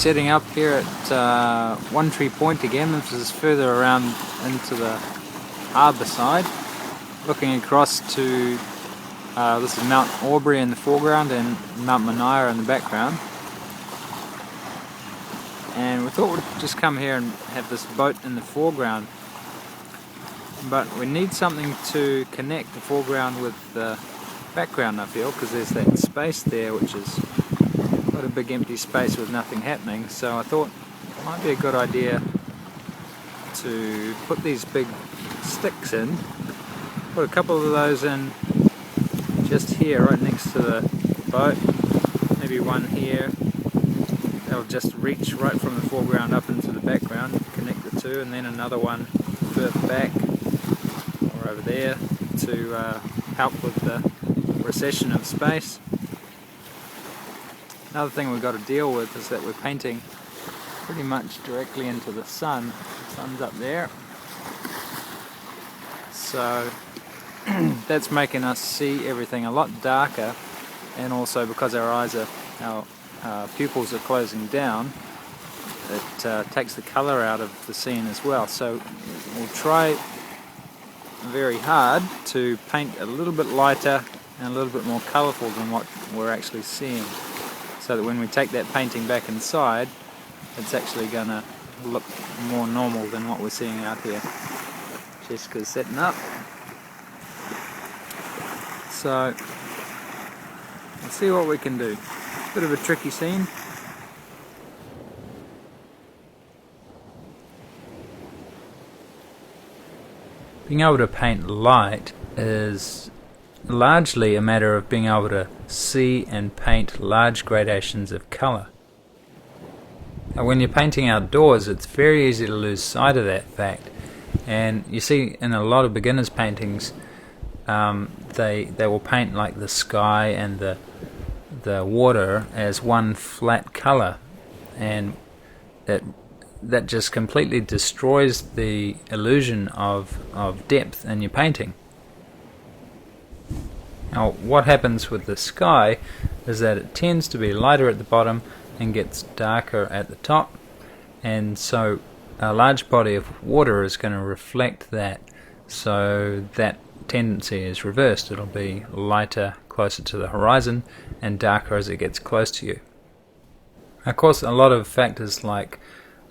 setting up here at One Tree Point again. This is further around into the harbour side, looking across to this is Mount Aubrey in the foreground and Mount Manaia in the background. And we thought we'd just come here and have this boat in the foreground, but we need something to connect the foreground with the background, I feel, because there's that space there which is quite a big empty space with nothing happening. So I thought it might be a good idea to put these big sticks in, put a couple of those in just here right next to the boat, maybe one here. They'll just reach right from the foreground up into the background, connect the two, and then another one further back or over there to help with the recession of space. Another thing we've got to deal with is that we're painting pretty much directly into the sun. The sun's up there, so that's making us see everything a lot darker, and also because our pupils are closing down, it takes the colour out of the scene as well. So we'll try very hard to paint a little bit lighter and a little bit more colourful than what we're actually seeing, so that when we take that painting back inside, it's actually going to look more normal than what we're seeing out here. Jessica's setting up. So let's see what we can do. Bit of a tricky scene. Being able to paint light is largely a matter of being able to see and paint large gradations of colour. Now, when you're painting outdoors, it's very easy to lose sight of that fact, and you see in a lot of beginners' paintings they will paint like the sky and the water as one flat colour, and that just completely destroys the illusion of depth in your painting. Now, what happens with the sky is that it tends to be lighter at the bottom and gets darker at the top, and so a large body of water is going to reflect that, so that tendency is reversed. It'll be lighter closer to the horizon and darker as it gets close to you. Of course, a lot of factors like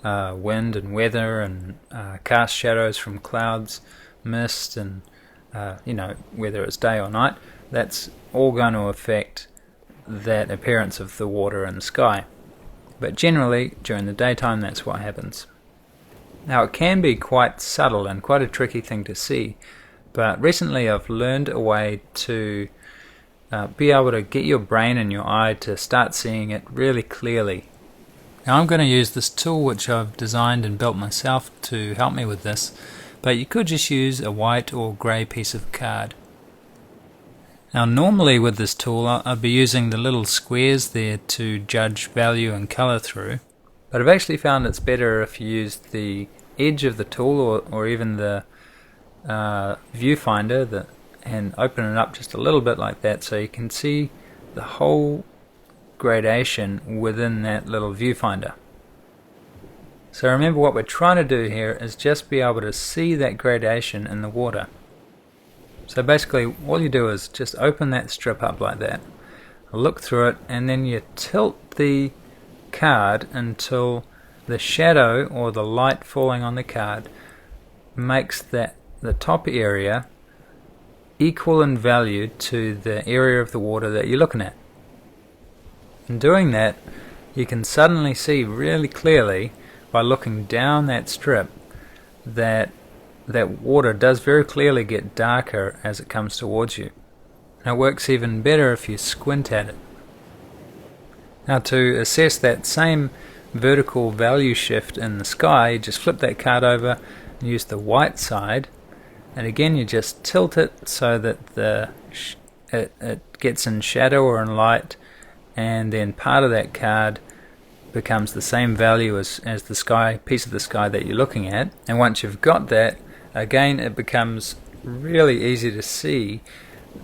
wind and weather and cast shadows from clouds, mist, and whether it's day or night, that's all going to affect that appearance of the water and the sky. But generally, during the daytime, that's what happens. Now, it can be quite subtle and quite a tricky thing to see, but recently I've learned a way to be able to get your brain and your eye to start seeing it really clearly. Now, I'm going to use this tool which I've designed and built myself to help me with this, but you could just use a white or grey piece of card. Now, normally with this tool I'll be using the little squares there to judge value and colour through, but I've actually found it's better if you use the edge of the tool or even the viewfinder and open it up just a little bit like that, so you can see the whole gradation within that little viewfinder. So remember, what we're trying to do here is just be able to see that gradation in the water. So basically all you do is just open that strip up like that, look through it, and then you tilt the card until the shadow or the light falling on the card makes the top area equal in value to the area of the water that you're looking at. In doing that, you can suddenly see really clearly by looking down that strip that water does very clearly get darker as it comes towards you. Now, it works even better if you squint at it. Now, to assess that same vertical value shift in the sky, you just flip that card over and use the white side, and again you just tilt it so that it gets in shadow or in light, and then part of that card becomes the same value as the sky piece of the sky that you're looking at. And once you've got that, again it becomes really easy to see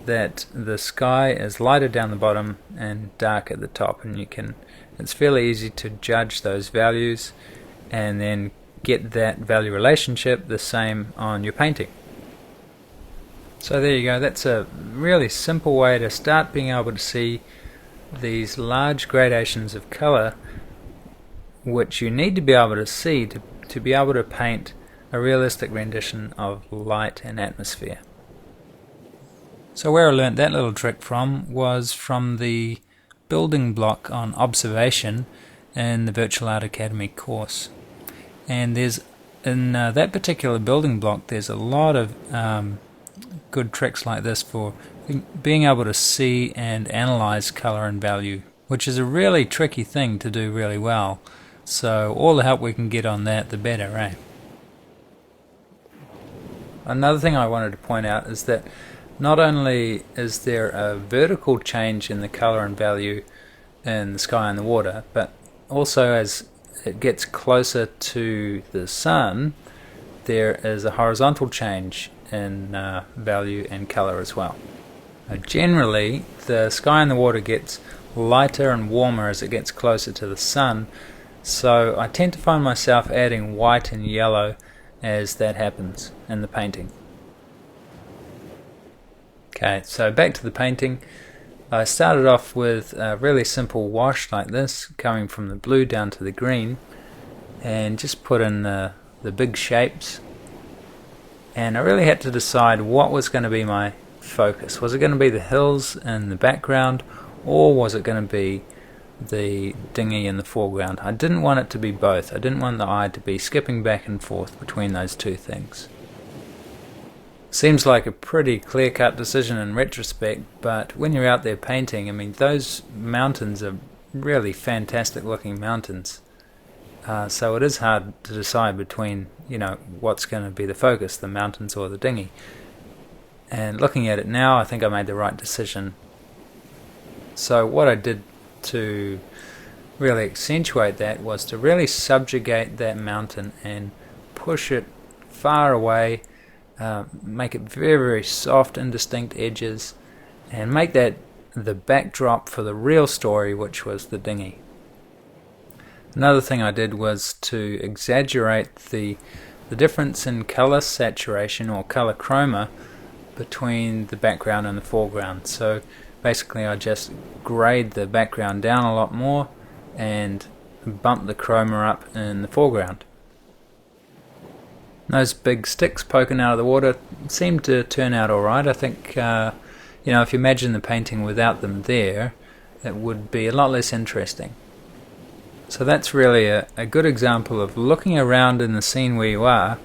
that the sky is lighter down the bottom and dark at the top, and it's fairly easy to judge those values and then get that value relationship the same on your painting. So there you go, that's a really simple way to start being able to see these large gradations of color, which you need to be able to see to be able to paint a realistic rendition of light and atmosphere. So where I learnt that little trick from was from the building block on observation in the Virtual Art Academy course. And in that particular building block there's a lot of good tricks like this for being able to see and analyze color and value, which is a really tricky thing to do really well. So all the help we can get on that, the better, eh? Another thing I wanted to point out is that not only is there a vertical change in the color and value in the sky and the water, but also as it gets closer to the sun, there is a horizontal change in value and color as well. Generally, the sky and the water gets lighter and warmer as it gets closer to the sun, so I tend to find myself adding white and yellow as that happens in the painting. Okay, so back to the painting. I started off with a really simple wash like this, coming from the blue down to the green, and just put in the big shapes. And I really had to decide what was going to be my focus. Was it going to be the hills in the background, or was it going to be the dinghy in the foreground? I didn't want it to be both. I didn't want the eye to be skipping back and forth between those two things. Seems like a pretty clear-cut decision in retrospect, but when you're out there painting, I mean, those mountains are really fantastic looking mountains. So it is hard to decide between, what's going to be the focus, the mountains or the dinghy. And looking at it now, I think I made the right decision. So what I did to really accentuate that was to really subjugate that mountain and push it far away, make it very, very soft, indistinct edges, and make that the backdrop for the real story, which was the dinghy. Another thing I did was to exaggerate the difference in color saturation or color chroma between the background and the foreground. So basically I just grade the background down a lot more and bump the chroma up in the foreground. Those big sticks poking out of the water seemed to turn out alright. I think if you imagine the painting without them there, it would be a lot less interesting. So that's really a good example of looking around in the scene where you are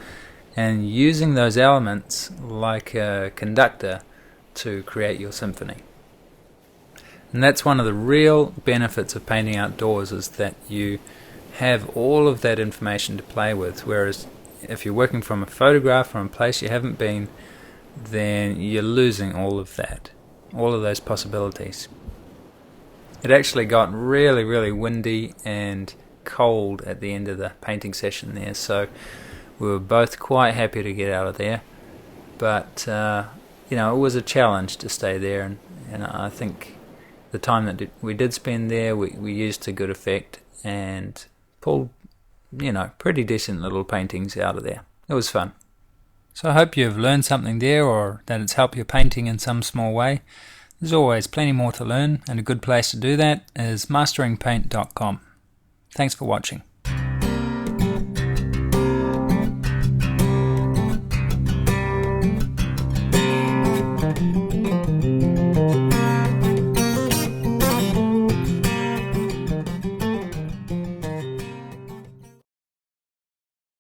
and using those elements like a conductor to create your symphony. And that's one of the real benefits of painting outdoors, is that you have all of that information to play with, whereas if you're working from a photograph from a place you haven't been, then you're losing all of that, all of those possibilities. It actually got really, really windy and cold at the end of the painting session there, so we were both quite happy to get out of there. But it was a challenge to stay there, and I think the time that we did spend there, we used to good effect and pulled pretty decent little paintings out of there. It was fun. So I hope you've learned something there, or that it's helped your painting in some small way. There's always plenty more to learn, and a good place to do that is masteringpaint.com. Thanks for watching.